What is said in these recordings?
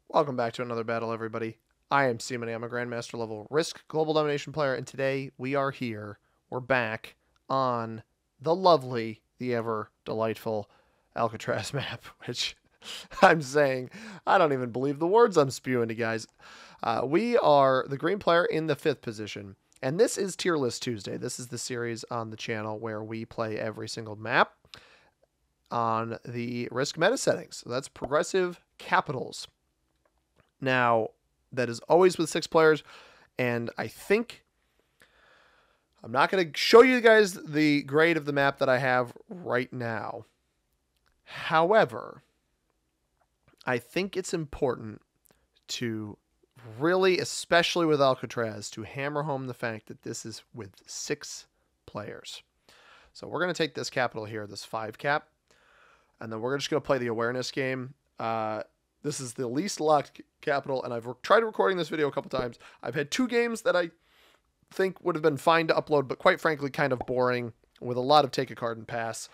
Welcome back to another battle, everybody. I am Seaman. I'm a Grandmaster level Risk Global Domination player, and today we are here. We're back on the lovely, the ever delightful Alcatraz map, which I'm saying I don't even believe the words I'm spewing to guys. We are the green player in the 5th position, and this is Tier List Tuesday. This is the series on the channel where we play every single map on the Risk meta settings. So that's progressive capitals. Now, that is always with 6 players, and I think I'm not going to show you guys the grade of the map that I have right now. However, I think it's important to really, especially with Alcatraz, to hammer home the fact that this is with 6 players. So we're going to take this capital here, this 5 cap, and then we're just going to play the awareness game. This is the least locked capital, and I've tried recording this video a couple times. I've had 2 games that I think would have been fine to upload, but quite frankly, kind of boring, with a lot of take a card and pass,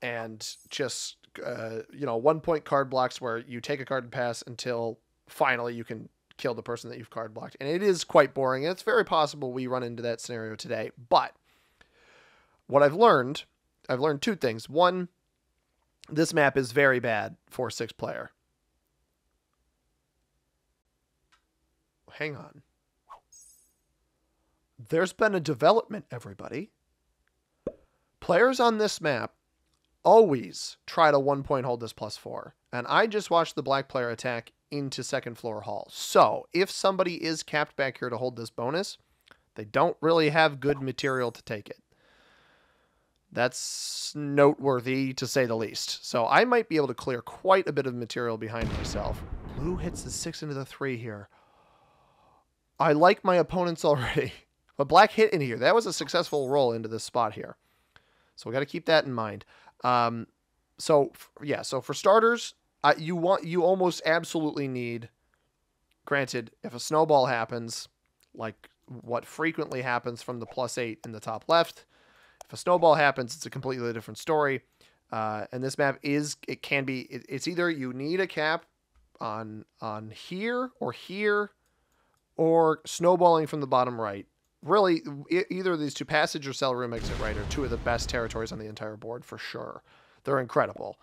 and just, 1-point card blocks where you take a card and pass until finally you can kill the person that you've card blocked. And it is quite boring, and it's very possible we run into that scenario today. But what I've learned 2 things. One, this map is very bad for 6 player. Hang on. There's been a development, everybody. Players on this map always try to 1-point hold this +4. And I just watched the black player attack into 2nd floor hall. So if somebody is capped back here to hold this bonus, they don't really have good material to take it. That's noteworthy, to say the least. So I might be able to clear quite a bit of material behind myself. Blue hits the 6 into the 3 here. I like my opponents already. But black hit in here. That was a successful roll into this spot here. So we got to keep that in mind. So for starters, you almost absolutely need, granted, if a snowball happens, like what frequently happens from the +8 in the top left, if a snowball happens, it's a completely different story. And this map it's either you need a cap on here, or snowballing from the bottom right. Really, either of these 2, passage or cell room exit right, are 2 of the best territories on the entire board for sure. They're incredible.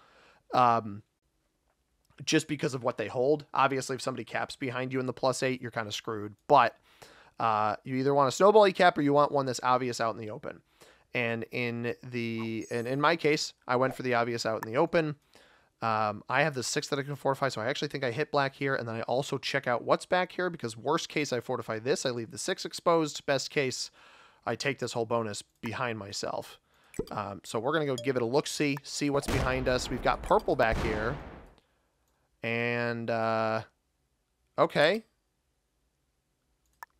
Just because of what they hold. Obviously, if somebody caps behind you in the +8, you're kind of screwed. But you either want a snowball cap or you want one that's obvious out in the open. And in my case, I went for the obvious out in the open. I have the 6 that I can fortify, so I actually think I hit black here, and then I also check out what's back here, because worst case, I fortify this, I leave the 6 exposed. Best case, I take this whole bonus behind myself. So we're going to go give it a look-see, see what's behind us. We've got purple back here. And, okay.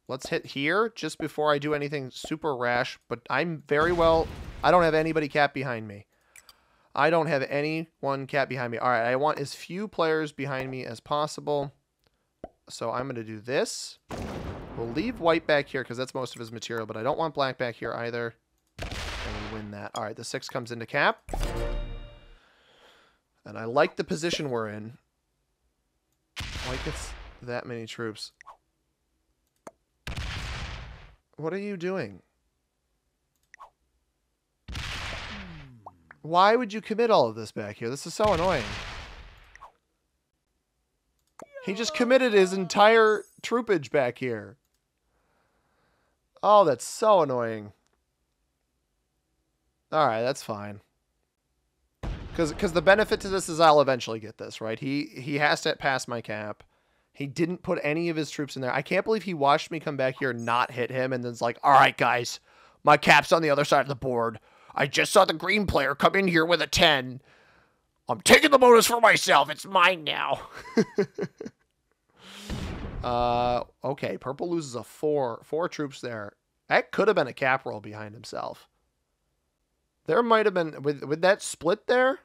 Let's hit here just before I do anything super rash, but I don't have anybody capped behind me. I don't have anyone capped behind me. All right, I want as few players behind me as possible. So I'm going to do this. We'll leave white back here because that's most of his material, but I don't want black back here either. And we win that. All right, the 6 comes into cap. And I like the position we're in. Like it's that many troops. What are you doing? Why would you commit all of this back here? This is so annoying. He just committed his entire troopage back here. Oh, that's so annoying. Alright, that's fine. Because the benefit to this is I'll eventually get this, right? He has to pass my cap. He didn't put any of his troops in there. I can't believe he watched me come back here and not hit him, and then's like, alright, guys, my cap's on the other side of the board. I just saw the green player come in here with a 10. I'm taking the bonus for myself. It's mine now. Okay, purple loses a 4 troops there. That could have been a cap roll behind himself. There might have been, with that split there,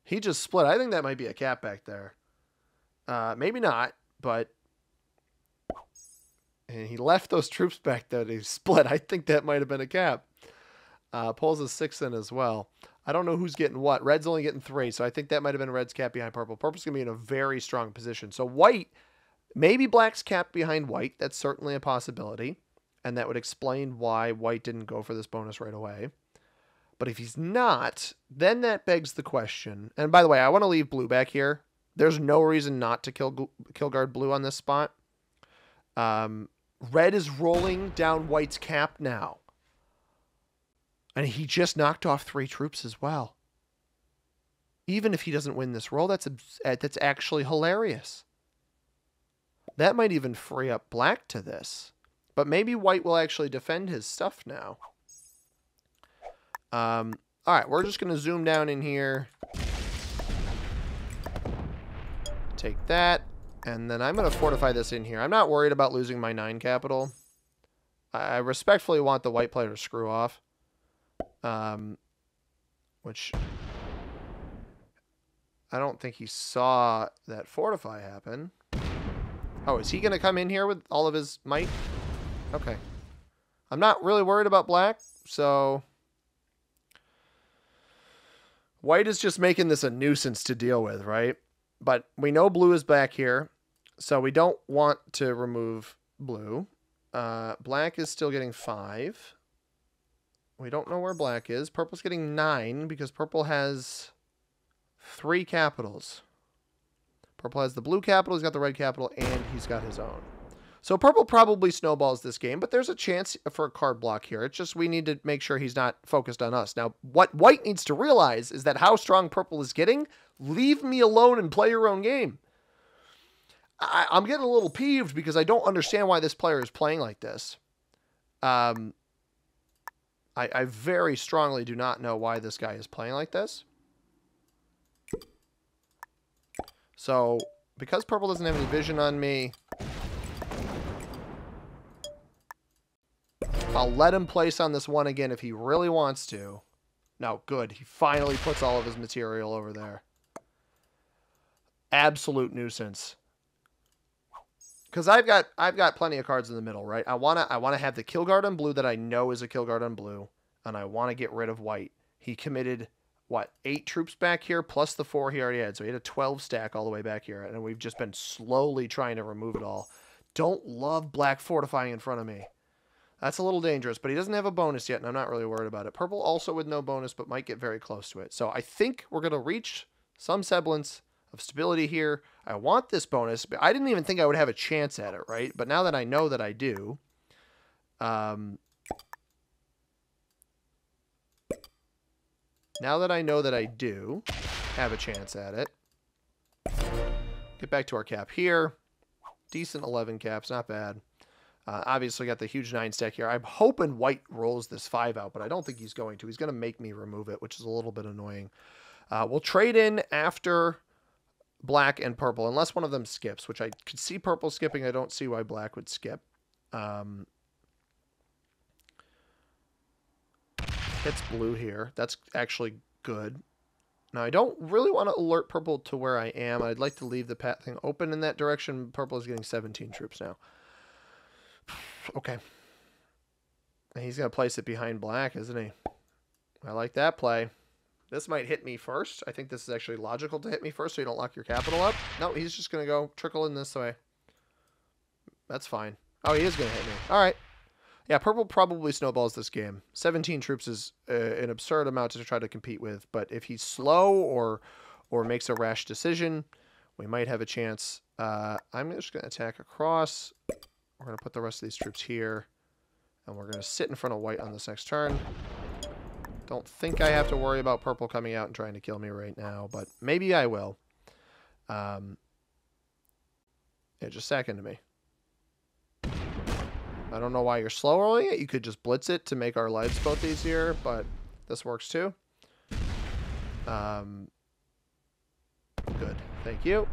he just split. I think that might be a cap back there. Maybe not, but and he left those troops back there. He split. I think that might have been a cap. Pulls a 6 in as well. I don't know who's getting what. Red's only getting 3, so I think that might have been Red's cap behind purple. Purple's going to be in a very strong position. So white, maybe black's cap behind white. That's certainly a possibility, and that would explain why white didn't go for this bonus right away. But if he's not, then that begs the question. And by the way, I want to leave blue back here. There's no reason not to kill guard blue on this spot. Red is rolling down white's cap now. And he just knocked off 3 troops as well. Even if he doesn't win this roll, that's actually hilarious. That might even free up black to this. But maybe white will actually defend his stuff now. All right, we're just going to zoom down in here. Take that. And then I'm going to fortify this in here. I'm not worried about losing my 9 capital. I respectfully want the white player to screw off. Which I don't think he saw that fortify happen. Oh, is he going to come in here with all of his might? Okay. I'm not really worried about black, so white is just making this a nuisance to deal with, right? But we know blue is back here, so we don't want to remove blue. Black is still getting 5. We don't know where black is. Purple's getting 9 because purple has 3 capitals. Purple has the blue capital, he's got the red capital, and he's got his own. So purple probably snowballs this game, but there's a chance for a card block here. It's just we need to make sure he's not focused on us. Now, what white needs to realize is that how strong purple is getting, leave me alone and play your own game. I'm getting a little peeved because I don't understand why this player is playing like this. I very strongly do not know why this guy is playing like this. So, because purple doesn't have any vision on me, I'll let him place on this one again if he really wants to. No, good. He finally puts all of his material over there. Absolute nuisance. Because I've got plenty of cards in the middle, right? I wanna have the kill guard on blue that I know is a kill guard on blue, and I want to get rid of white. He committed what, 8 troops back here plus the 4 he already had, so he had a 12 stack all the way back here, and we've just been slowly trying to remove it all. Don't love black fortifying in front of me. That's a little dangerous, but he doesn't have a bonus yet, and I'm not really worried about it. Purple also with no bonus, but might get very close to it. So I think we're going to reach some semblance of stability here. I want this bonus, but I didn't even think I would have a chance at it, right? But now that I know that I do, now that I know that I do have a chance at it, get back to our cap here. Decent 11 caps, not bad. Obviously got the huge 9 stack here. I'm hoping white rolls this 5 out, but I don't think he's going to. He's going to make me remove it, which is a little bit annoying. We'll trade in after black and purple, unless one of them skips, which I could see purple skipping. I don't see why black would skip. Hits blue here. That's actually good. Now, I don't really want to alert purple to where I am. I'd like to leave the path thing open in that direction. Purple is getting 17 troops now. Okay. And he's going to place it behind black, isn't he? I like that play. This might hit me first. I think this is actually logical to hit me first so you don't lock your capital up. No, he's just going to go trickle in this way. That's fine. Oh, he is going to hit me. All right. Yeah, purple probably snowballs this game. 17 troops is an absurd amount to try to compete with, but if he's slow or makes a rash decision, we might have a chance. I'm just going to attack across. We're going to put the rest of these troops here, and we're going to sit in front of white on this next turn. Don't think I have to worry about purple coming out and trying to kill me right now, but maybe I will. Yeah, just sack into me. I don't know why you're slow rolling it. You could just blitz it to make our lives both easier, but this works too. Good. Thank you.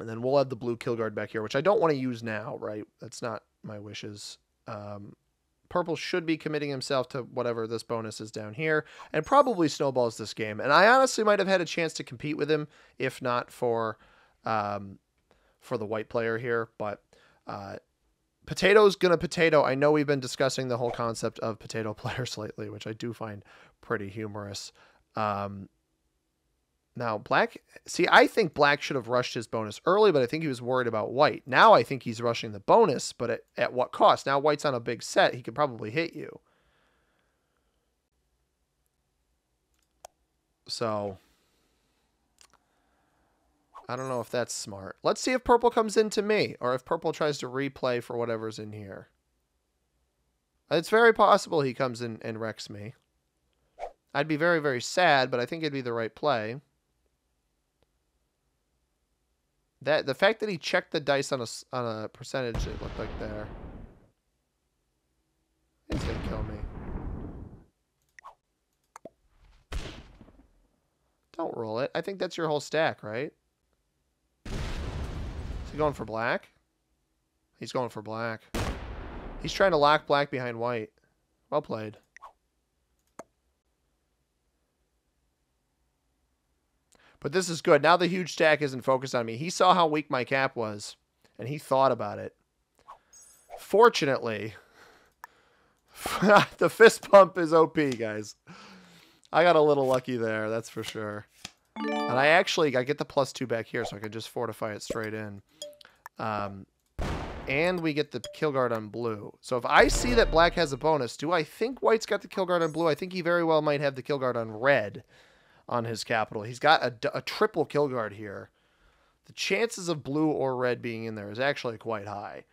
And then we'll have the blue kill guard back here, which I don't want to use now, right? That's not my wishes. Purple should be committing himself to whatever this bonus is down here and probably snowballs this game. And I honestly might have had a chance to compete with him if not for the white player here, but Potato's gonna potato. I know we've been discussing the whole concept of potato players lately, which I do find pretty humorous. Now, black... See, I think black should have rushed his bonus early, but I think he was worried about white. Now I think he's rushing the bonus, but at what cost? Now white's on a big set. He could probably hit you. So... I don't know if that's smart. Let's see if purple comes into me, or if purple tries to replay for whatever's in here. It's very possible he comes in and wrecks me. I'd be very, very sad, but I think it'd be the right play. The fact that he checked the dice on a percentage, it looked like there. He's gonna kill me. Don't roll it. I think that's your whole stack, right? Is he going for black? He's going for black. He's trying to lock black behind white. Well played. But this is good. Now the huge stack isn't focused on me. He saw how weak my cap was, and he thought about it. Fortunately, the fist pump is OP, guys. I got a little lucky there, that's for sure. And I get the +2 back here, so I can just fortify it straight in. And we get the kill guard on blue. So if I see that black has a bonus, do I think white's got the kill guard on blue? I think he very well might have the kill guard on red on his capital. He's got a triple kill guard here. The chances of blue or red being in there is actually quite high.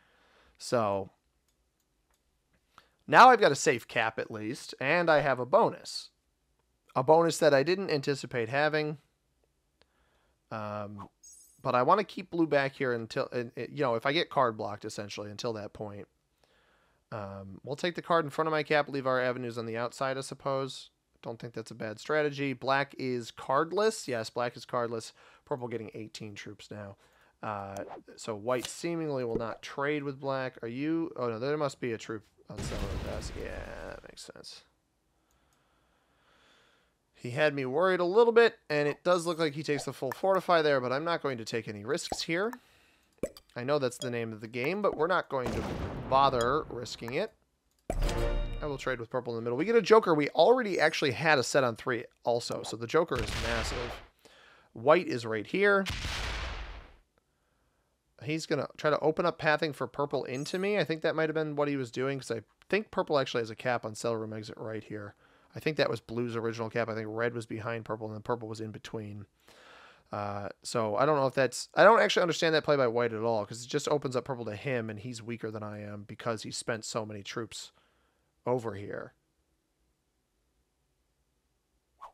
So now I've got a safe cap at least, and I have a bonus. A bonus that I didn't anticipate having. But I want to keep blue back here until, you know, if I get card blocked, essentially, until that point. We'll take the card in front of my cap, leave our avenues on the outside, I suppose. Don't think that's a bad strategy. Black is cardless. Yes, black is cardless. Purple getting 18 troops now. So white seemingly will not trade with black. Are you... Oh, no, there must be a troop on some of this. Yeah, that makes sense. He had me worried a little bit, and it does look like he takes the full fortify there, but I'm not going to take any risks here. I know that's the name of the game, but we're not going to bother risking it. I will trade with purple in the middle. We get a joker. We already actually had a set on 3 also, so the joker is massive. White is right here. He's going to try to open up pathing for purple into me. I think that might have been what he was doing, because I think purple actually has a cap on cell room exit right here. I think that was blue's original cap. I think red was behind purple, and then purple was in between. So I don't know if that's... I don't actually understand that play by white at all, because it just opens up purple to him, and he's weaker than I am because he spent so many troops over here.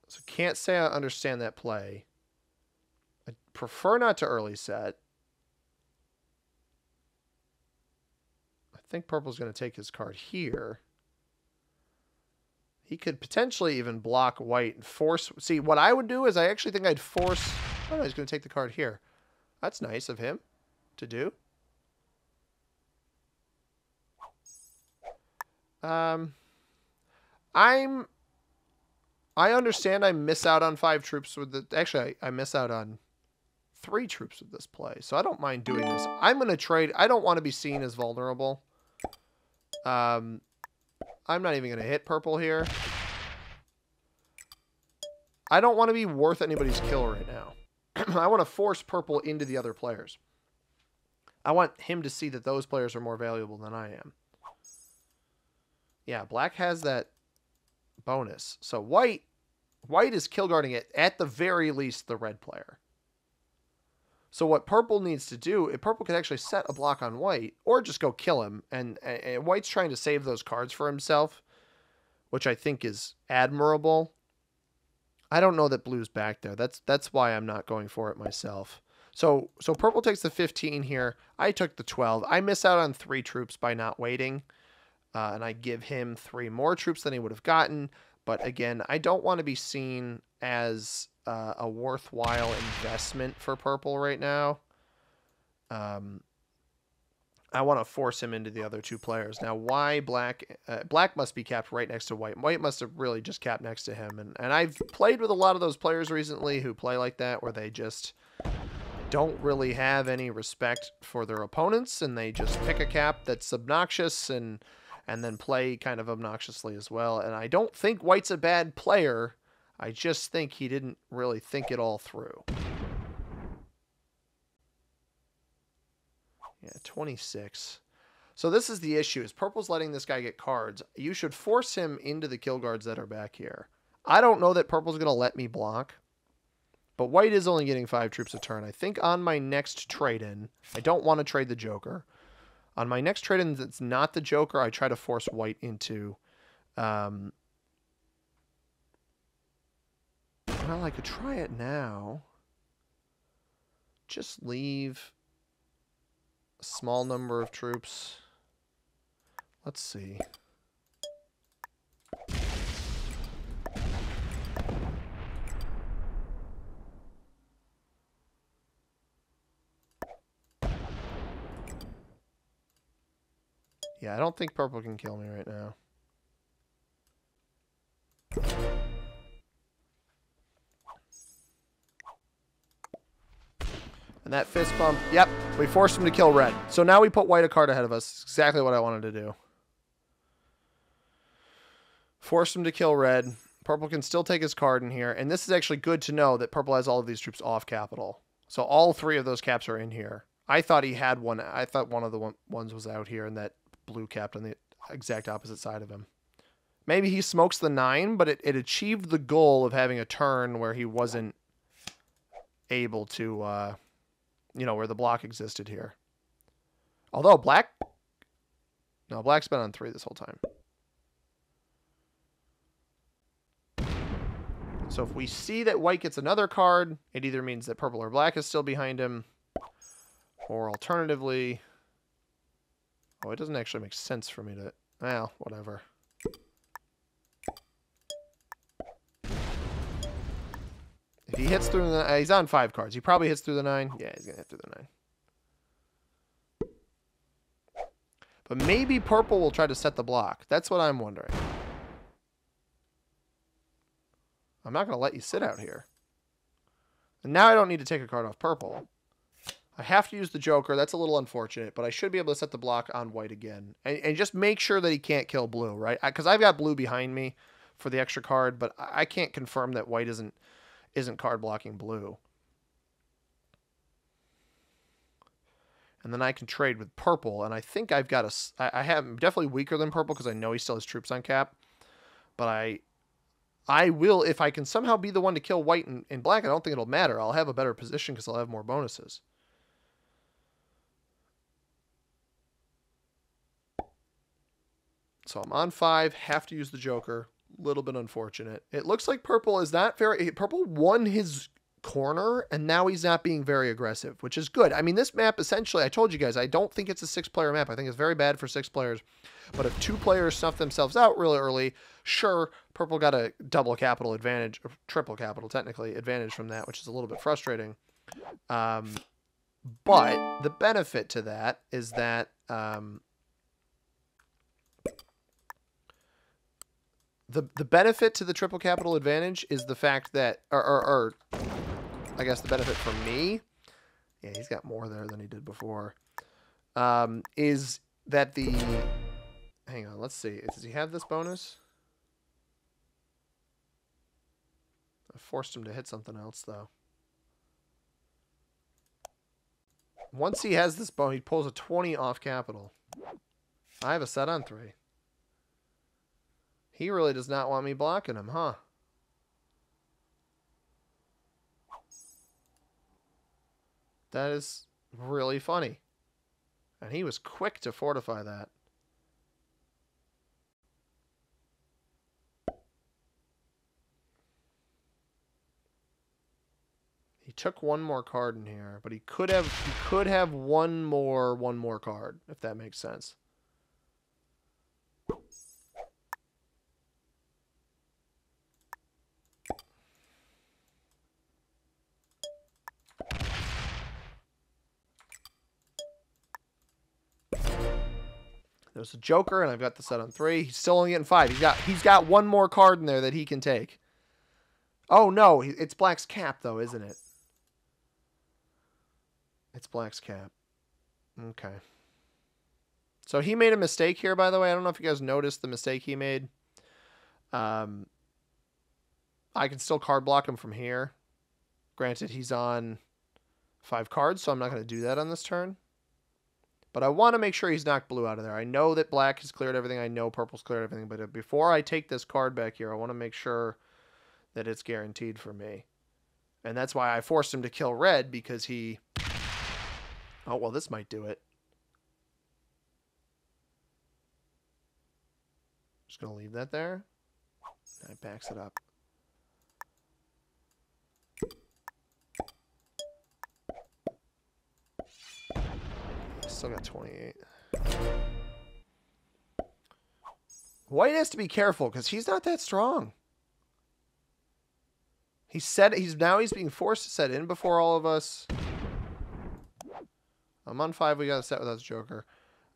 So can't say I understand that play. I prefer not to early set. I think purple's going to take his card here. He could potentially even block white and force... See, what I would do is I actually think I'd force... Oh, no, he's going to take the card here. That's nice of him to do. I understand I miss out on 5 troops with the... Actually, I miss out on 3 troops with this play, so I don't mind doing this. I'm going to trade... I don't want to be seen as vulnerable. I'm not even going to hit purple here. I don't want to be worth anybody's kill right now. I want to force purple into the other players. I want him to see that those players are more valuable than I am. Yeah, black has that bonus. So white is kill guarding it, at the very least, the red player. So what purple needs to do, if purple could actually set a block on white, or just go kill him, and white's trying to save those cards for himself, which I think is admirable. I don't know that blue's back there. That's why I'm not going for it myself. So purple takes the 15 here. I took the 12. I miss out on 3 troops by not waiting, and I give him 3 more troops than he would have gotten. But again, I don't want to be seen as a worthwhile investment for purple right now. I want to force him into the other 2 players. Now, why black? Black must be capped right next to white. White must have really just capped next to him. And I've played with a lot of those players recently who play like that, where they just don't really have any respect for their opponents, and they just pick a cap that's obnoxious and then play kind of obnoxiously as well. And I don't think White's a bad player. I just think he didn't really think it all through. Yeah, 26. So this is the issue, is Purple's letting this guy get cards. You should force him into the kill guards that are back here. I don't know that Purple's going to let me block, but White is only getting 5 troops a turn. I think on my next trade-in, I don't want to trade the Joker. On my next trade-in that's not the Joker, I try to force White into... well, I could try it now. Just leave a small number of troops. Let's see. Yeah, I don't think Purple can kill me right now. And that fist bump, yep, we forced him to kill red. So now we put White a card ahead of us. Exactly what I wanted to do. Force him to kill red. Purple can still take his card in here. And this is actually good to know that Purple has all of these troops off capital. So all 3 of those caps are in here. I thought he had one. I thought one of the ones was out here and that blue capped on the exact opposite side of him. Maybe he smokes the 9, but it achieved the goal of having a turn where he wasn't able to, you know, where the block existed here. Although black... No, black's been on 3 this whole time. So if we see that White gets another card, it either means that purple or black is still behind him, or alternatively... Oh, it doesn't actually make sense for me to... Well, whatever. If he hits through the... he's on 5 cards. He probably hits through the 9. Yeah, he's going to hit through the 9. But maybe purple will try to set the block. That's what I'm wondering. I'm not going to let you sit out here. And now I don't need to take a card off purple. I have to use the Joker. That's a little unfortunate, but I should be able to set the block on White again. And just make sure that he can't kill blue, right? Because I've got blue behind me for the extra card, but I can't confirm that White isn't card blocking blue. And then I can trade with purple, and I think I've got I'm definitely weaker than purple because I know he still has troops on cap. But I will, if I can somehow be the one to kill White and black, I don't think it'll matter. I'll have a better position because I'll have more bonuses. So I'm on 5, have to use the Joker. A little bit unfortunate. It looks like purple is not very... Purple won his corner, and now he's not being very aggressive, which is good. I mean, this map, essentially, I told you guys, I don't think it's a 6-player map. I think it's very bad for 6 players. But if 2 players snuff themselves out really early, sure, purple got a double capital advantage, or triple capital, technically, advantage from that, which is a little bit frustrating. But the benefit to that is that... The benefit to the triple capital advantage is the fact that, or I guess the benefit for me, yeah, he's got more there than he did before, is that the, hang on, let's see, does he have this bonus? I forced him to hit something else, though. Once he has this bonus, he pulls a 20 off capital. I have a set on 3. He really does not want me blocking him, huh? That is really funny. And he was quick to fortify that. He took one more card in here, but he could have one more card, if that makes sense. There's a Joker, and I've got the set on 3. He's still only getting 5. He's got one more card in there that he can take. Oh, no. It's black's cap, though, isn't it? It's black's cap. Okay. So he made a mistake here, by the way. I don't know if you guys noticed the mistake he made. I can still card block him from here. Granted, he's on 5 cards, so I'm not going to do that on this turn. But I want to make sure he's knocked blue out of there. I know that black has cleared everything. I know purple's cleared everything. But before I take this card back here, I want to make sure that it's guaranteed for me. And that's why I forced him to kill red, because he... Oh, well, this might do it. Just going to leave that there. That backs it up. Still got 28. White has to be careful because he's not that strong. He's being forced to set in before all of us. I'm on 5. We got to set without the Joker.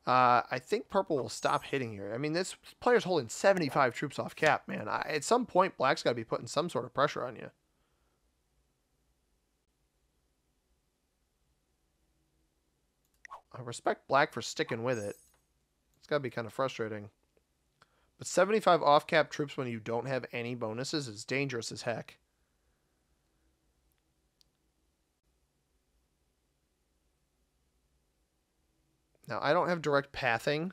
I think purple will stop hitting here. I mean, this player's holding 75 troops off cap, man. At some point, black's got to be putting some sort of pressure on you. I respect black for sticking with it. It's got to be kind of frustrating. But 75 off-cap troops when you don't have any bonuses is dangerous as heck. Now, I don't have direct pathing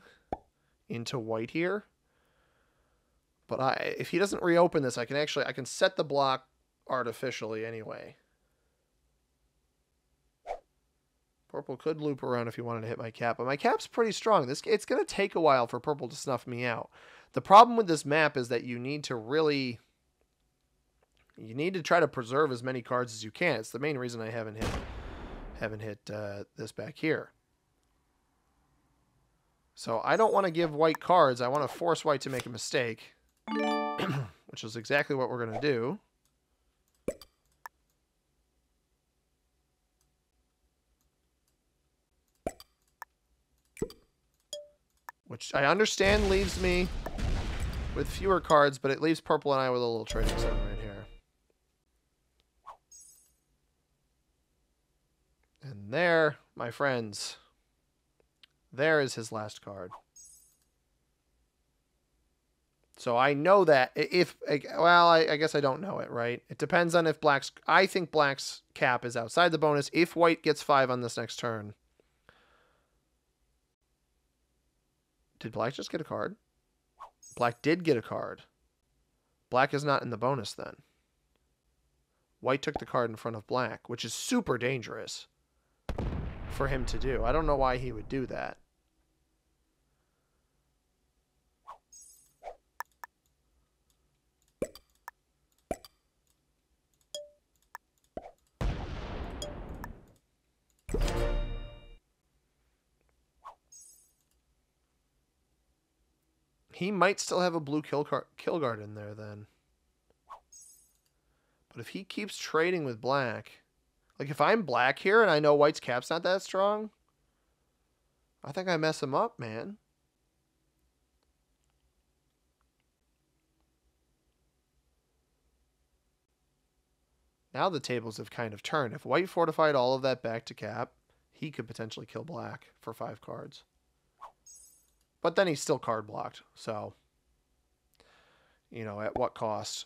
into white here. But if he doesn't reopen this, I can set the block artificially anyway. Purple could loop around if he wanted to hit my cap, but my cap's pretty strong. It's going to take a while for purple to snuff me out. The problem with this map is that you need to try to preserve as many cards as you can. It's the main reason I haven't hit this back here. So I don't want to give white cards. I want to force white to make a mistake, which is exactly what we're going to do. Which I understand leaves me with fewer cards, but it leaves purple and I with a little trading zone right here. And there, my friends, there is his last card. So I know that I guess I don't know it, right? It depends on if I think black's cap is outside the bonus. If white gets 5 on this next turn. Did black just get a card? Black did get a card. Black is not in the bonus then. White took the card in front of black, which is super dangerous for him to do. I don't know why he would do that. He might still have a blue kill guard in there then. But if he keeps trading with black, like if I'm black here and I know white's cap's not that strong, I think I mess him up, man. Now the tables have kind of turned. If white fortified all of that back to cap, he could potentially kill black for 5 cards. But then he's still card blocked. So, you know, at what cost?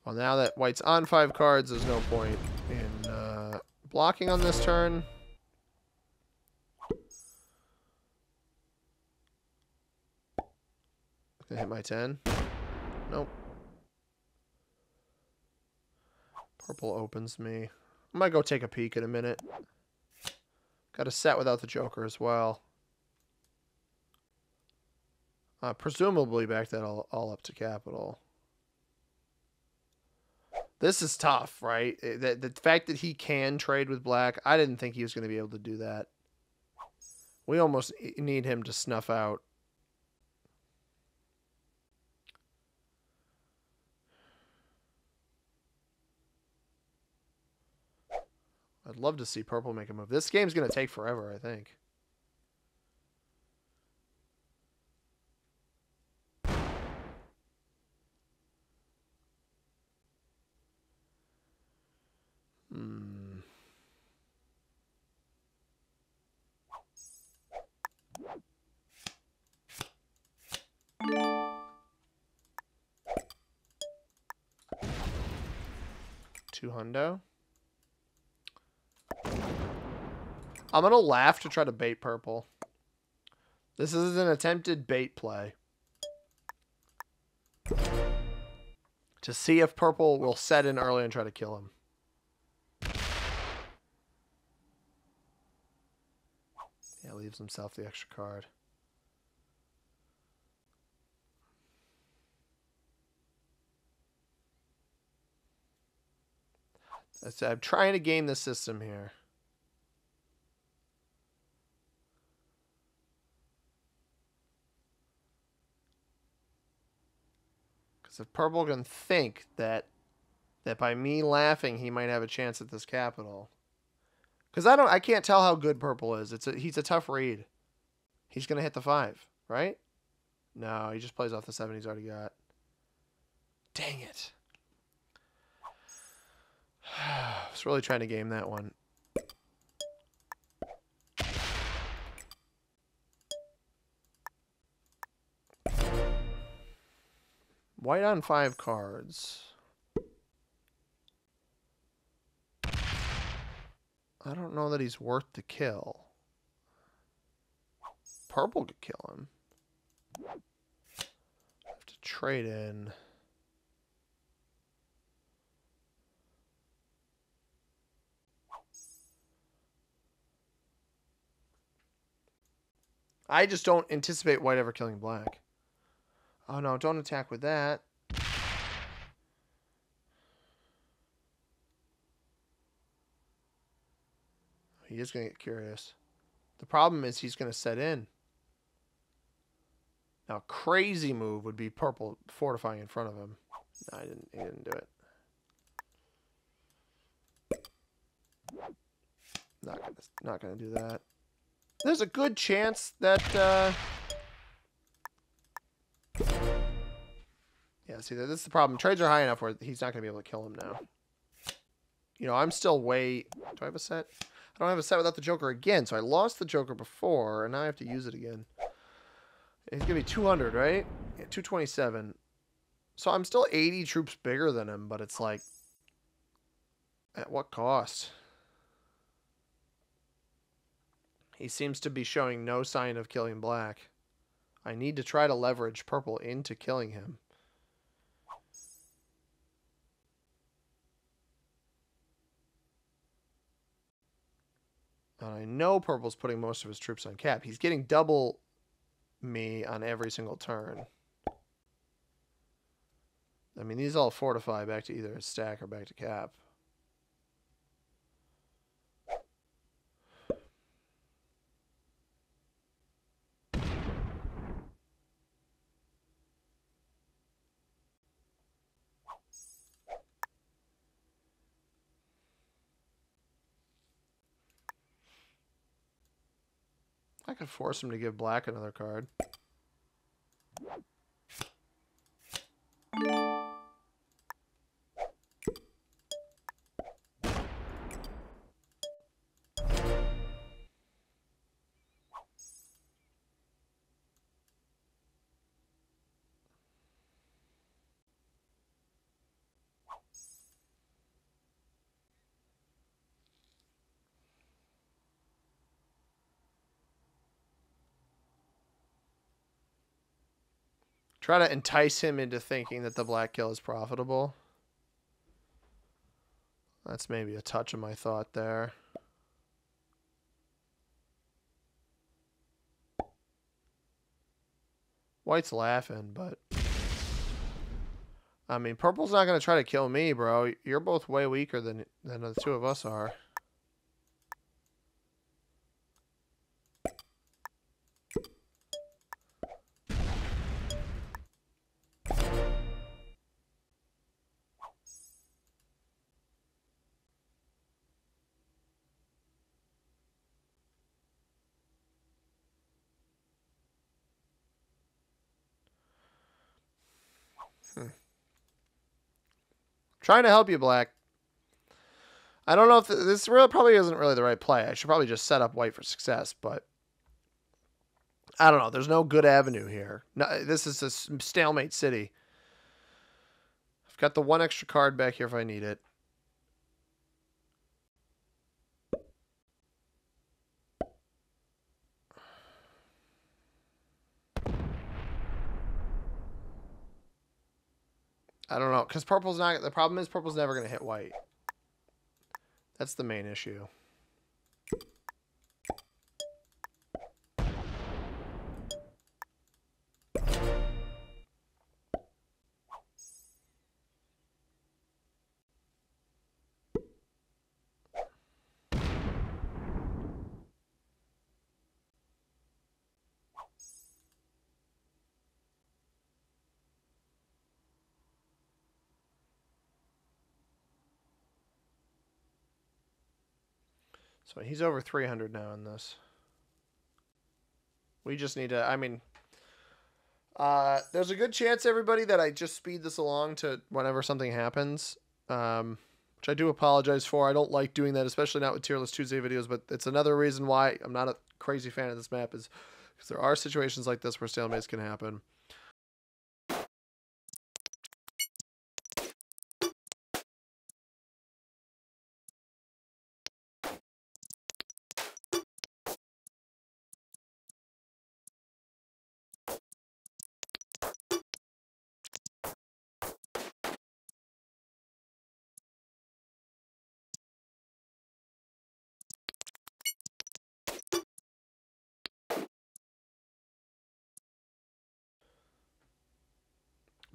Well, now that white's on 5 cards, there's no point in blocking on this turn. Gonna hit my 10. Nope. Purple opens me. I might go take a peek in a minute. Got a set without the Joker as well. Presumably back that all up to capital. This is tough, right? The fact that he can trade with black, I didn't think he was going to be able to do that. We almost need him to snuff out. I'd would love to see purple make a move. This game's going to take forever, I think. $200. I'm going to laugh to try to bait purple. This is an attempted bait play. To see if purple will set in early and try to kill him. Yeah, leaves himself the extra card. I'm trying to game the system here. Because if purple can think that by me laughing he might have a chance at this capital. Because I can't tell how good purple is. He's a tough read. He's gonna hit the 5, right? No, he just plays off the 7 he's already got. Dang it. I was really trying to game that one. White on 5 cards. I don't know that he's worth the kill. Purple could kill him. Have to trade in. I just don't anticipate white ever killing black. Oh no, don't attack with that. He is going to get curious. The problem is he's going to set in. Now, crazy move would be purple fortifying in front of him. No, he didn't do it. Not gonna do that. There's a good chance that yeah, see, this is the problem. Trades are high enough where he's not gonna be able to kill him now. You know, I'm still way... Do I have a set? I don't have a set without the Joker again, so I lost the Joker before, and now I have to use it again. He's gonna be 200, right? Yeah, 227. So I'm still 80 troops bigger than him, but it's like... At what cost? He seems to be showing no sign of killing black. I need to try to leverage purple into killing him. And I know purple's putting most of his troops on cap. He's getting double me on every single turn. I mean, these all fortify back to either a stack or back to cap. I could force him to give black another card. Try to entice him into thinking that the black kill is profitable. That's maybe a touch of my thought there. White's laughing, but... I mean, purple's not going to try to kill me, bro. You're both way weaker than the two of us are. Trying to help you, Black. I don't know if this really probably isn't really the right play. I should probably just set up white for success, but I don't know. There's no good avenue here. No, this is a stalemate city. I've got the one extra card back here if I need it. I don't know, because purple's not... The problem is purple's never going to hit white. That's the main issue. So he's over 300 now in this. We just need to... I mean... there's a good chance, everybody, that I just speed this along to whenever something happens. Which I do apologize for. I don't like doing that, especially not with Tier List Tuesday videos, but it's another reason why I'm not a crazy fan of this map, is because there are situations like this where stalemates can happen.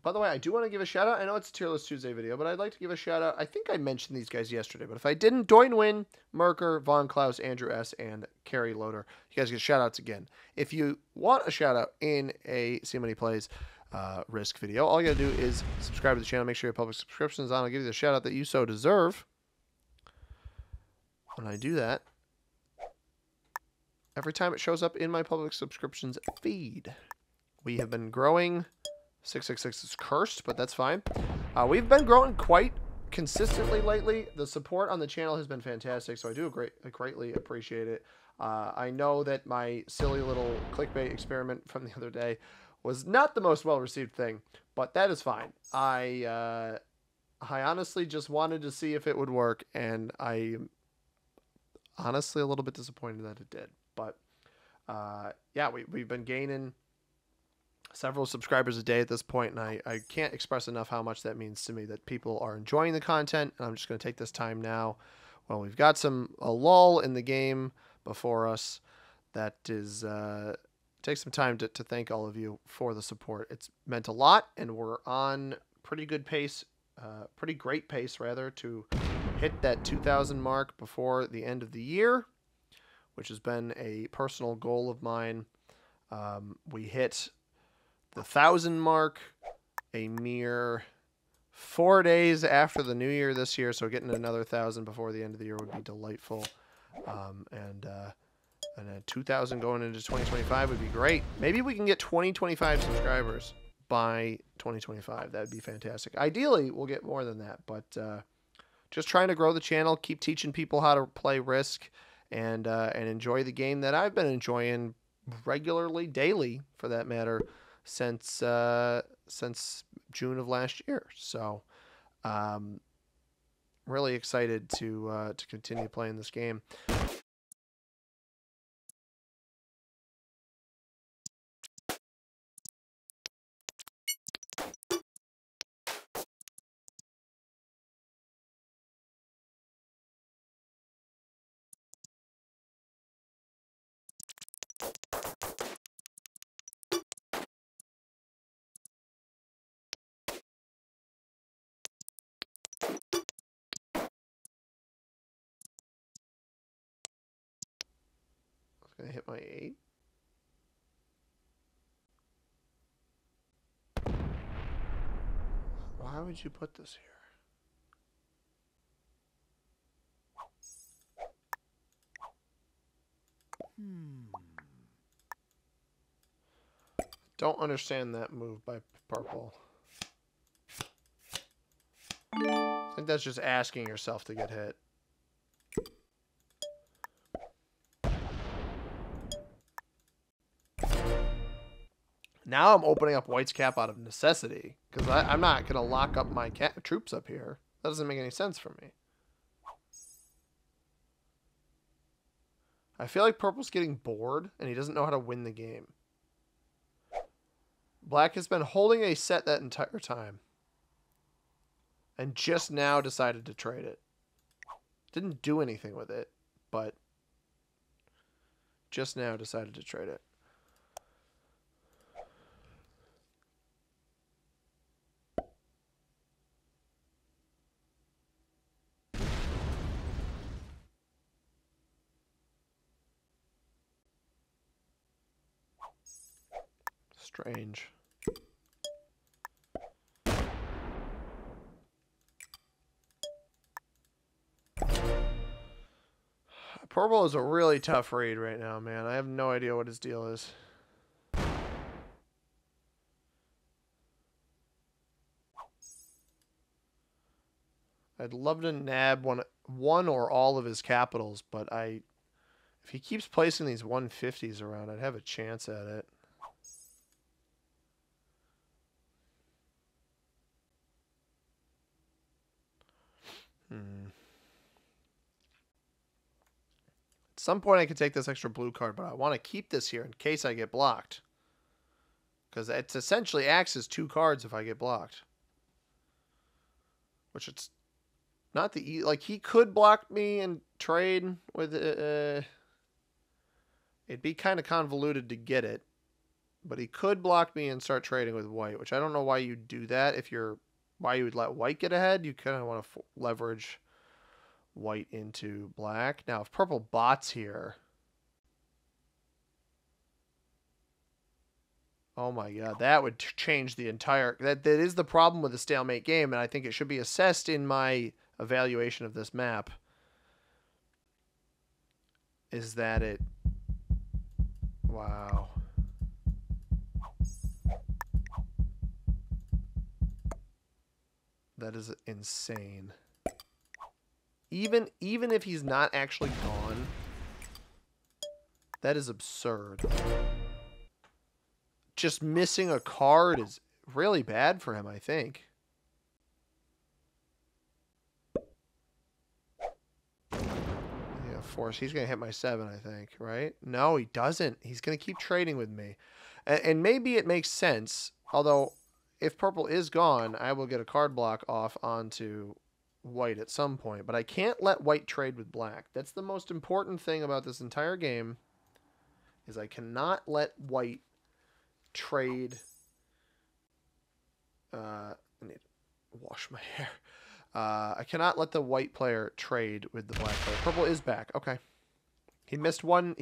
By the way, I do want to give a shout out. I know it's a Tier List Tuesday video, but I'd like to give a shout out. I think I mentioned these guys yesterday, but if I didn't, Doin Win, Merker, Von Klaus, Andrew S., and Carrie Loader. You guys get shout outs again. If you want a shout out in a See Money Plays Risk video, all you got to do is subscribe to the channel. Make sure your public subscription is on. I'll give you the shout out that you so deserve. When I do that, every time it shows up in my public subscriptions feed. We have been growing. 666 is cursed, but that's fine. We've been growing quite consistently lately. The support on the channel has been fantastic, so I do greatly appreciate it. I know that my silly little clickbait experiment from the other day was not the most well-received thing, but that is fine. I honestly just wanted to see if it would work, and I am honestly a little bit disappointed that it did. But yeah, we've been gaining several subscribers a day at this point, and I can't express enough how much that means to me, that people are enjoying the content. And I'm just going to take this time now, well, we've got a lull in the game before us, that is take some time to thank all of you for the support. It's meant a lot, and we're on pretty good pace, pretty great pace rather, to hit that 2,000 mark before the end of the year, which has been a personal goal of mine. We hit the 1,000 mark a mere 4 days after the new year this year, so getting another 1,000 before the end of the year would be delightful. And a 2,000 going into 2025 would be great. Maybe we can get 2025 subscribers by 2025. That would be fantastic. Ideally, we'll get more than that, but just trying to grow the channel, keep teaching people how to play Risk, and enjoy the game that I've been enjoying regularly, daily for that matter, since June of last year. So really excited to continue playing this game. Gonna hit my 8. Why would you put this here? Don't understand that move by purple. think that's just asking yourself to get hit. Now I'm opening up white's cap out of necessity, because I'm not going to lock up my troops up here. That doesn't make any sense for me. I feel like purple's getting bored, and he doesn't know how to win the game. Black has been holding a set that entire time, and just now decided to trade it. Didn't do anything with it, but just now decided to trade it. Strange. Purple is a really tough read right now, man. I have no idea what his deal is. I'd love to nab one or all of his capitals, but if he keeps placing these 150s around, I'd have a chance at it. At some point I could take this extra blue card, but I want to keep this here in case I get blocked. Because it essentially acts as 2 cards if I get blocked. Which it's not the... Like, he could block me and trade with... it'd be kind of convoluted to get it. But he could block me and start trading with white, which I don't know why you'd do that. Why you would let white get ahead. You kind of want to leverage white into black. Now, if purple bots here... Oh my god, that would change the entire... That is the problem with the stalemate game, and I think it should be assessed in my evaluation of this map. Is that it... Wow. That is insane. Even if he's not actually gone, that is absurd. Just missing a card is really bad for him, I think. Yeah, force. He's going to hit my 7, I think, right? No, he doesn't. He's going to keep trading with me. And maybe it makes sense, although if purple is gone, I will get a card block off onto white at some point. But I can't let white trade with black. That's the most important thing about this entire game, is I cannot let white trade. I need to wash my hair. I cannot let the white player trade with the black player. Purple is back. Okay. He missed one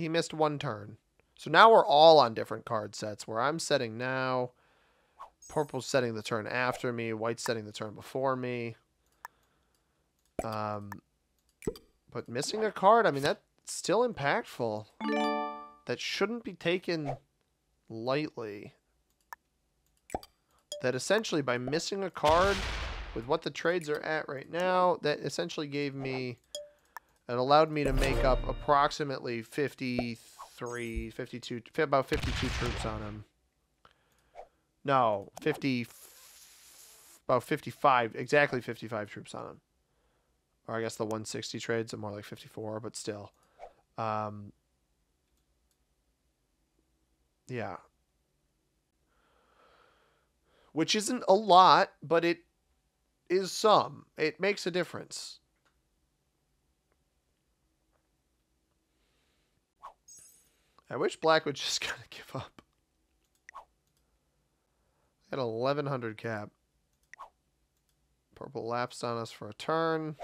turn. So now we're all on different card sets, where I'm setting now. Purple's setting the turn after me. White's setting the turn before me. But missing a card, I mean, that's still impactful. That shouldn't be taken lightly. That essentially, by missing a card with what the trades are at right now, that essentially gave me... It allowed me to make up approximately 53, 52, about 52 troops on him. No, 50, about 55, exactly 55 troops on him. Or I guess the 160 trades are more like 54, but still. Yeah. Which isn't a lot, but it is some. It makes a difference. I wish black would just kind of give up. At 1100 cap. Purple lapsed on us for a turn.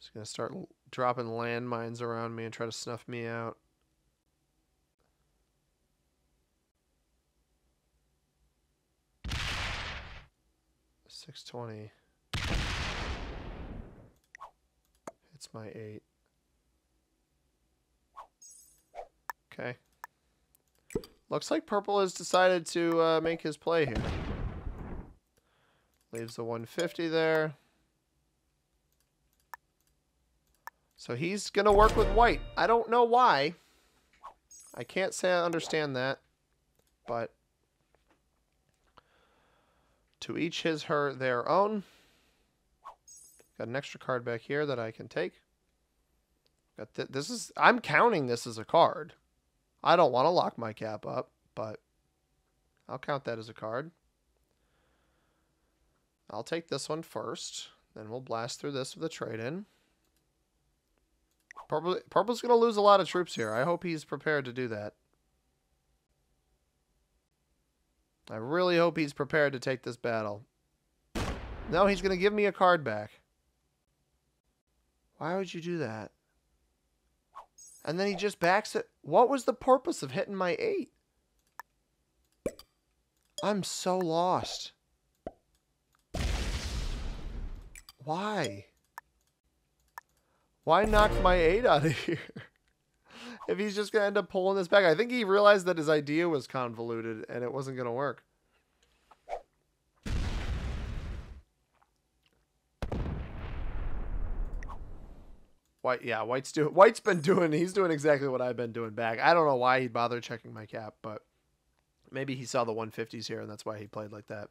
Just going to start dropping landmines around me and try to snuff me out. $620. It's my 8. Okay. Looks like purple has decided to make his play here. Leaves the 150 there. So he's going to work with white. I don't know why. I can't say I understand that. But to each his, her, their own. Got an extra card back here that I can take. Got this is, I'm counting this as a card. I don't want to lock my cap up, but I'll count that as a card. I'll take this one first. Then we'll blast through this with a trade-in. Purple's going to lose a lot of troops here. I hope he's prepared to do that. I really hope he's prepared to take this battle. No, he's going to give me a card back. Why would you do that? And then he just backs it. What was the purpose of hitting my 8? I'm so lost. Why? Why knock my 8 out of here? If he's just going to end up pulling this back. I think he realized that his idea was convoluted and it wasn't going to work. White, yeah, White's been doing, he's doing exactly what I've been doing back. I don't know why he'd bother checking my cap, but maybe he saw the 150s here and that's why he played like that.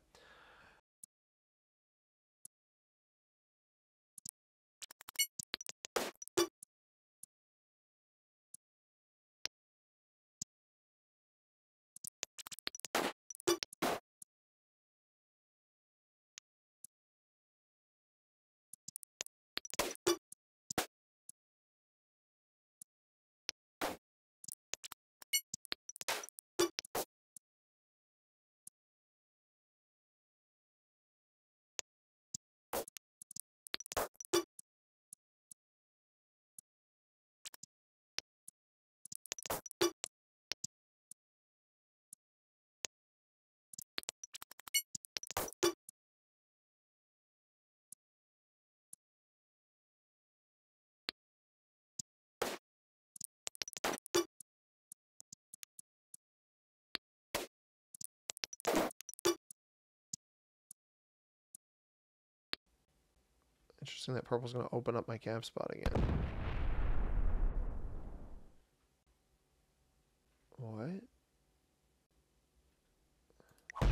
Interesting that purple's going to open up my cap spot again. What? I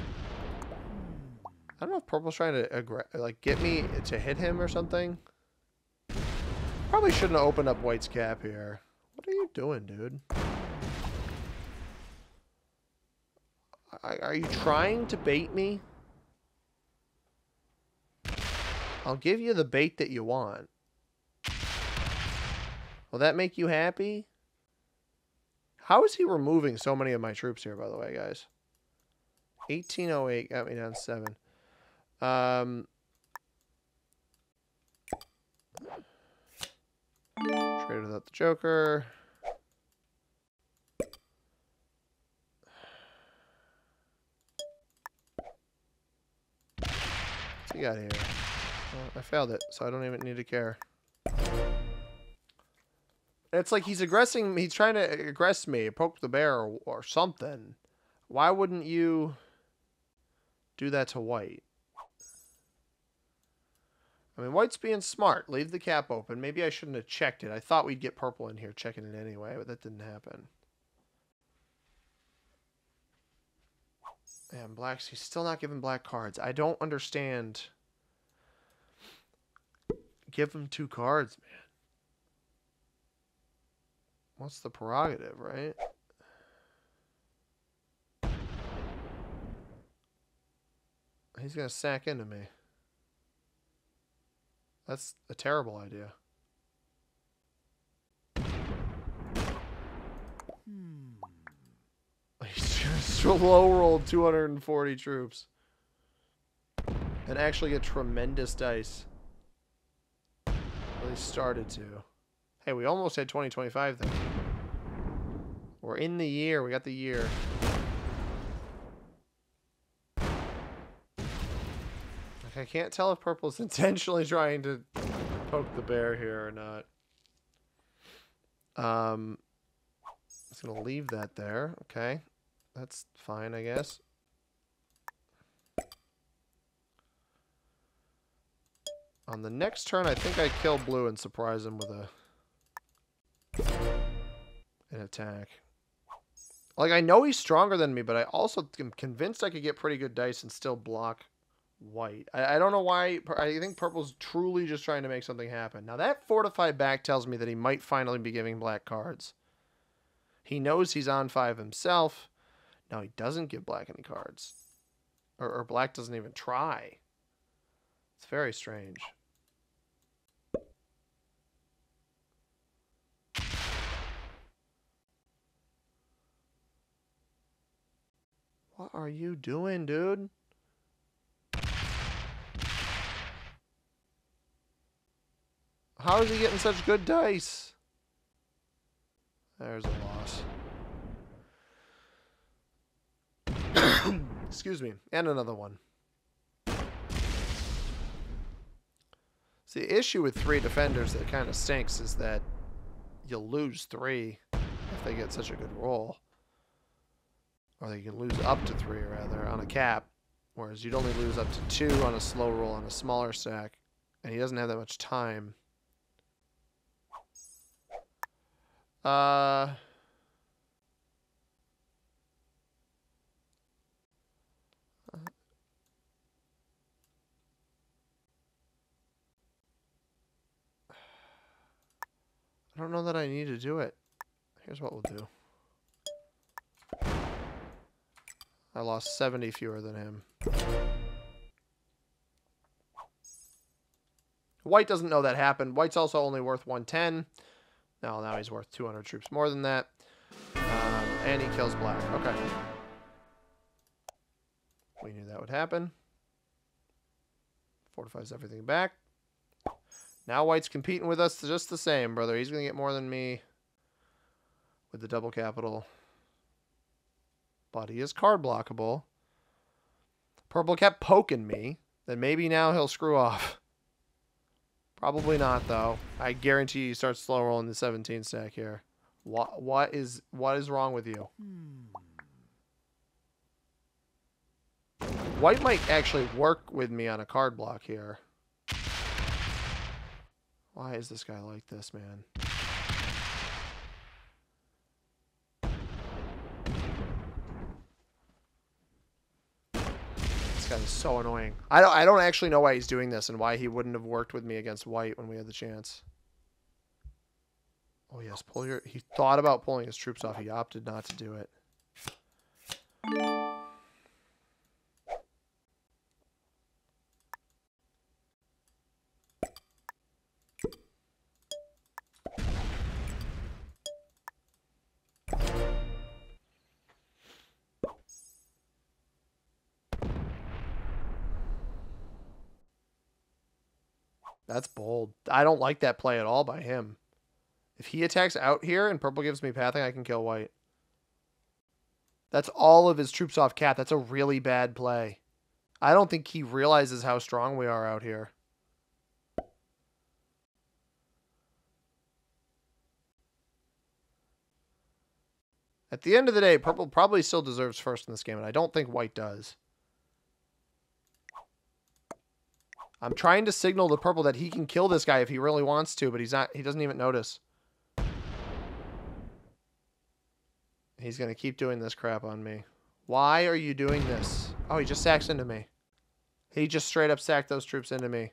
don't know if purple's trying to like get me to hit him or something. Probably shouldn't have opened up white's cap here. What are you doing, dude? Are you trying to bait me? I'll give you the bait that you want. Will that make you happy? How is he removing so many of my troops here, by the way, guys? 1808 got me down 7. Trade without the Joker. What's he got here? Well, I failed it, so I don't even need to care. It's like he's aggressing. He's trying to aggress me, poke the bear, or something. Why wouldn't you do that to white? I mean, white's being smart. Leave the cap open. Maybe I shouldn't have checked it. I thought we'd get purple in here checking it anyway, but that didn't happen. And black's, he's still not giving black cards. I don't understand. Give him 2 cards, man. What's the prerogative, right? He's going to sack into me. That's a terrible idea. He's just low-rolled 240 troops. And actually get tremendous dice. Well, he started to. Hey, we almost had 2025 there. We're in the year. We got the year. Like, I can't tell if purple's intentionally trying to poke the bear here or not. It's going to leave that there. Okay. That's fine, I guess. On the next turn, I think I kill blue and surprise him with an attack. Like, I know he's stronger than me, but I also am convinced I could get pretty good dice and still block white. I don't know why. I think purple's truly just trying to make something happen. Now, that fortified back tells me that he might finally be giving black cards. He knows he's on 5 himself. No, he doesn't give black any cards. Or black doesn't even try. It's very strange. What are you doing, dude? How is he getting such good dice? There's a loss. Excuse me. And another one. See, the issue with 3 defenders that kind of stinks is that you'll lose 3 if they get such a good roll. Or they can lose up to 3, rather, on a cap. Whereas you'd only lose up to 2 on a slow roll on a smaller stack. And he doesn't have that much time. I don't know that I need to do it. Here's what we'll do. I lost 70 fewer than him. White doesn't know that happened. White's also only worth 110. Now he's worth 200 troops more than that. And he kills black. Okay. We knew that would happen. Fortifies everything back. Now white's competing with us just the same, brother. He's going to get more than me with the double capital. But he is card blockable. Purple kept poking me. Then maybe now he'll screw off. Probably not, though. I guarantee you start slow rolling the 17 stack here. What is wrong with you? White might actually work with me on a card block here. Why is this guy like this, man? This guy is so annoying. I don't actually know why he's doing this and why he wouldn't have worked with me against white when we had the chance. Oh yes, pull your. He thought about pulling his troops off. He opted not to do it. That's bold. I don't like that play at all by him. If he attacks out here and purple gives me pathing, I can kill white. That's all of his troops off cap. That's a really bad play. I don't think he realizes how strong we are out here. At the end of the day, purple probably still deserves first in this game, and I don't think white does. I'm trying to signal to purple that he can kill this guy if he really wants to, but he's not. He doesn't even notice. He's going to keep doing this crap on me. Why are you doing this? Oh, he just sacks into me. He just straight up sacked those troops into me.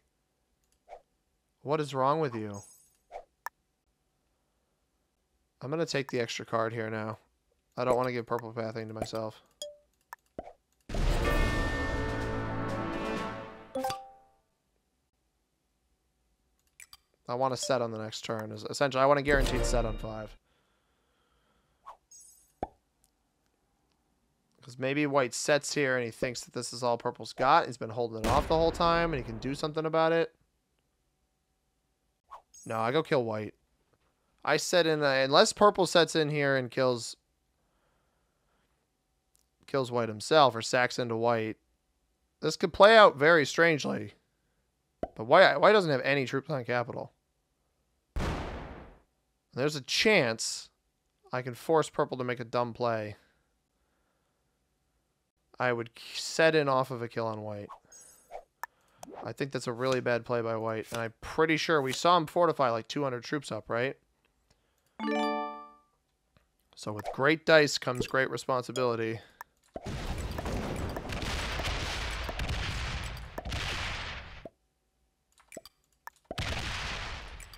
What is wrong with you? I'm going to take the extra card here now. I don't want to give purple pathing to myself. I want to set on the next turn. Essentially, I want a guaranteed set on 5. Because maybe white sets here and he thinks that this is all purple's got. He's been holding it off the whole time and he can do something about it. No, I go kill white. I set in, unless purple sets in here and kills white himself or sacks into white. This could play out very strangely. But white doesn't have any troops on capital. There's a chance I can force purple to make a dumb play. I would set in off of a kill on white. I think that's a really bad play by white. And I'm pretty sure we saw him fortify like 200 troops up, right? So with great dice comes great responsibility.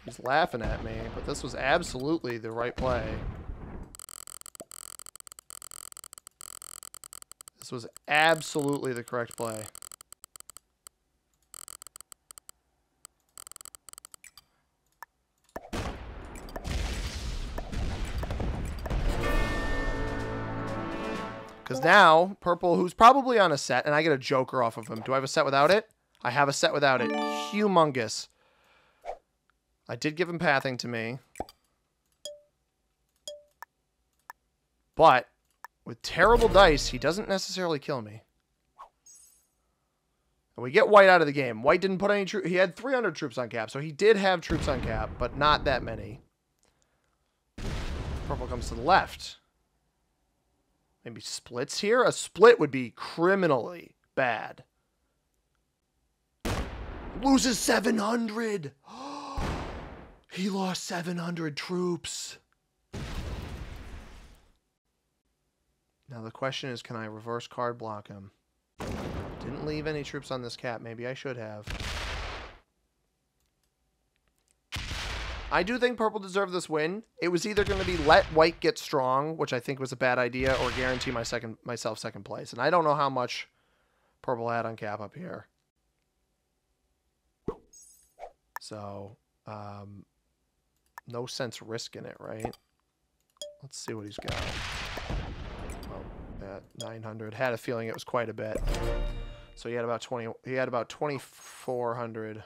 He's laughing at me, but this was absolutely the right play. This was absolutely the correct play. Because now, purple, who's probably on a set, and I get a joker off of him. Do I have a set without it? I have a set without it. Humongous. I did give him pathing to me. But with terrible dice, he doesn't necessarily kill me. And we get white out of the game. White didn't put any troops. He had 300 troops on cap, so he did have troops on cap, but not that many. Purple comes to the left. Maybe splits here? A split would be criminally bad. Loses 700. He lost 700 troops. Now the question is, can I reverse card block him? Didn't leave any troops on this cap. Maybe I should have. I do think purple deserved this win. It was either going to be let white get strong, which I think was a bad idea, or guarantee myself second place. And I don't know how much purple had on cap up here. So, no sense risking it, right? Let's see what he's got. Well, at 900. Had a feeling it was quite a bit. So he had about 2,400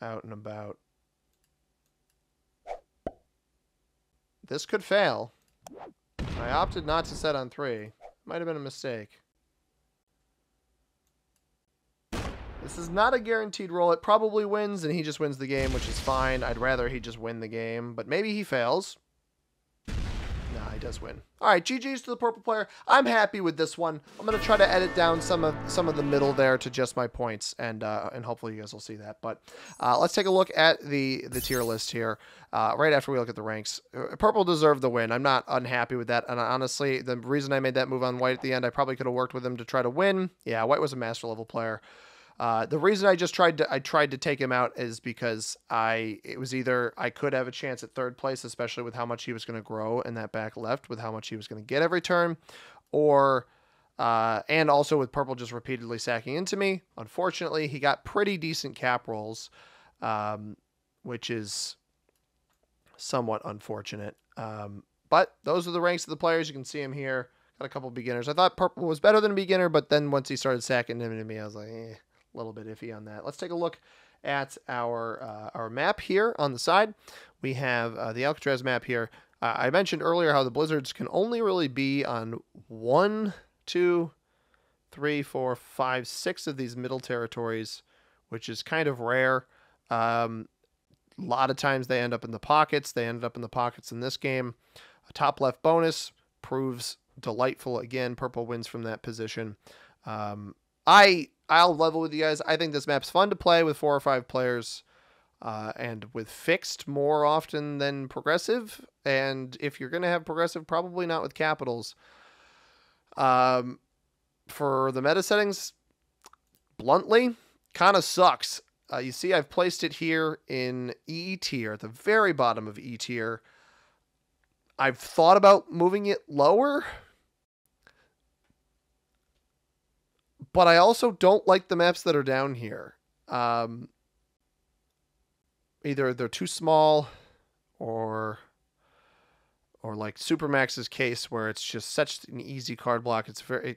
out and about. This could fail. I opted not to set on 3. Might have been a mistake. This is not a guaranteed roll. It probably wins, and he just wins the game, which is fine. I'd rather he just win the game, but maybe he fails. Nah, he does win. All right, GG's to the purple player. I'm happy with this one. I'm gonna try to edit down some of the middle there to just my points, and hopefully you guys will see that. But let's take a look at the tier list here. Right after we look at the ranks, purple deserved the win. I'm not unhappy with that, and honestly, the reason I made that move on white at the end, I probably could have worked with him to try to win. Yeah, white was a master level player. The reason I tried to take him out is because it was either I could have a chance at third place, especially with how much he was going to grow in that back left, with how much he was going to get every turn, or and also with purple just repeatedly sacking into me. Unfortunately, he got pretty decent cap rolls, which is somewhat unfortunate. But those are the ranks of the players. You can see him here. Got a couple beginners. I thought purple was better than a beginner, but then once he started sacking into me, I was like, a little bit iffy on that. Let's take a look at our map here on the side. We have the Alcatraz map here. I mentioned earlier how the blizzards can only really be on 1, 2, 3, 4, 5, 6 of these middle territories, which is kind of rare. A lot of times they end up in the pockets. They ended up in the pockets in this game. A top left bonus proves delightful again. Purple wins from that position. I'll level with you guys. I think this map's fun to play with 4 or 5 players, and with fixed more often than progressive. And if you're gonna have progressive, probably not with capitals. For the meta settings, bluntly, kind of sucks. You see, I've placed it here in E tier, at the very bottom of E tier. I've thought about moving it lower, but I also don't like the maps that are down here. Either they're too small, or like Supermax's case, where it's just such an easy card block.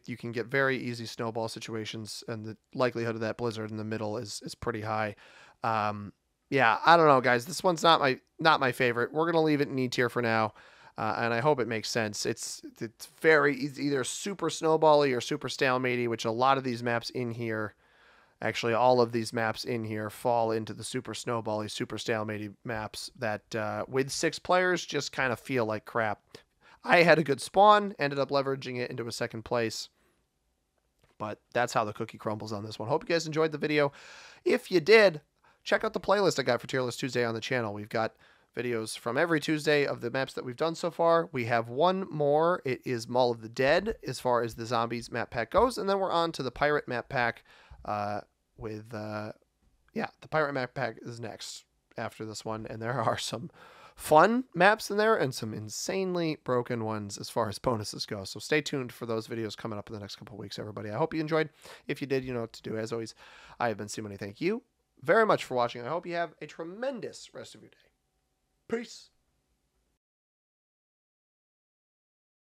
You can get very easy snowball situations, and the likelihood of that blizzard in the middle is pretty high. Yeah, I don't know, guys. This one's not my favorite. We're gonna leave it in E tier for now. And I hope it makes sense. It's either super snowbally or super stalematey, which a lot of these maps in here, actually all of these maps in here, fall into the super snowbally, super stalematey maps that with 6 players just kind of feel like crap. I had a good spawn, ended up leveraging it into a second place. But that's how the cookie crumbles on this one. Hope you guys enjoyed the video. If you did, check out the playlist I got for Tier List Tuesday on the channel. We've got videos from every Tuesday of the maps that we've done so far. We have one more. It is Mall of the Dead as far as the zombies map pack goes. And then we're on to the pirate map pack the pirate map pack is next after this one. And there are some fun maps in there and some insanely broken ones as far as bonuses go. So stay tuned for those videos coming up in the next couple of weeks, everybody. I hope you enjoyed. If you did, you know what to do. As always, I have been Simone. Thank you very much for watching. I hope you have a tremendous rest of your day. Peace.